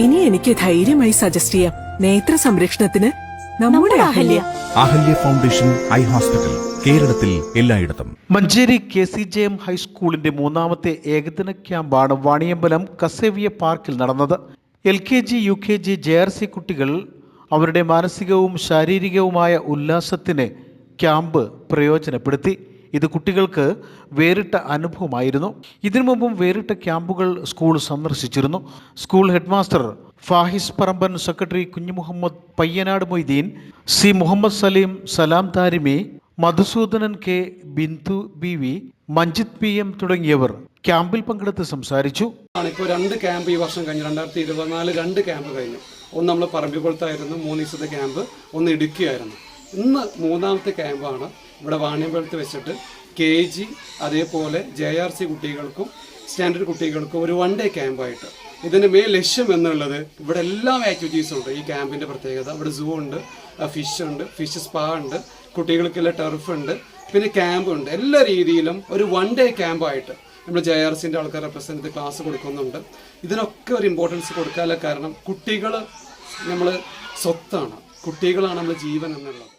ഇനി എനിക്ക് ധൈര്യമായി സജസ്റ്റ് ചെയ്യാം. നേത്ര സംരക്ഷണത്തിന് നമ്മുടെ Ahalya. Ahalya foundation eye hospital, കേരളത്തിൽ എല്ലായിടത്തും. മഞ്ചേരി KCJM ഹൈസ്കൂളിന്റെ മൂന്നാമത്തെ ഏകദിന ക്യാമ്പാണ് വാണിയമ്പലം കസേവിയ പാർക്കിൽ നടന്നത്. LKG UKG JRC കുട്ടികൾ അവരുടെ മാനസികവും ശാരീരികവുമായ ഉല്ലാസത്തിന് ക്യാമ്പ് പ്രയോജനപ്പെടുത്തി. ഇത് കുട്ടികൾക്ക് വേറിട്ട അനുഭവമായിരുന്നു. ഇതിനു മുമ്പും വേറിട്ട ക്യാമ്പുകൾ സ്കൂൾ സന്ദർശിച്ചിരുന്നു. School headmaster Fahis Paramban, secretary Kunjumuhammad, Payyanad Moideen, C Muhammad Saleem, Salam Tharimi, Madhusoodanan K, Bindu BV, Manjith PM തുടങ്ങിയവർ ക്യാമ്പിൽ പങ്കെടുത്ത് സംസാരിച്ചു. ഇപ്പോൾ 2 ക്യാമ്പ് ഈ വർഷം കഴിഞ്ഞു. 2024 2 ക്യാമ്പ് കഴിഞ്ഞു. ഒന്ന് നമ്മൾ പറമ്പിക്കുളത്തായിരുന്നു, 3 ദിവസത്തെ ക്യാമ്പ്, ഒന്ന് ഇടുക്കിയായിരുന്നു. ഇന്ന് 3ാമത്തെ ക്യാമ്പാണ് ഇവിടെ വാണിയമ്പലത്ത് വെച്ചിട്ട് KG അതേപോലെ JRC കുട്ടികൾക്കും സ്റ്റാൻഡേർഡ് കുട്ടികൾക്കും ഒരു 1 ഡേ ക്യാമ്പായിട്ട്. ഇതിൻ്റെ മെയിൻ ലക്ഷ്യം എന്നുള്ളത് ഇവിടെ എല്ലാ ആക്ടിവിറ്റീസും ഉണ്ട്. ഈ ക്യാമ്പിൻ്റെ പ്രത്യേകത ഇവിടെ സൂ ഉണ്ട്, ഫിഷ് ഉണ്ട്, ഫിഷ് സ്പാ ഉണ്ട്, കുട്ടികൾക്കുള്ള ടർഫ് ഉണ്ട്, പിന്നെ ക്യാമ്പ് ഉണ്ട്. എല്ലാ രീതിയിലും ഒരു 1 ഡേ ക്യാമ്പായിട്ട് നമ്മൾ JRCൻ്റെ ആൾക്കാർ റെപ്രസെൻ്റ് ക്ലാസ് കൊടുക്കുന്നുണ്ട്. ഇതിനൊക്കെ ഒരു ഇമ്പോർട്ടൻസ് കൊടുക്കാനുള്ള കാരണം കുട്ടികൾ നമ്മൾ സ്വത്താണ്, കുട്ടികളാണ് നമ്മുടെ ജീവൻ എന്നുള്ളത്.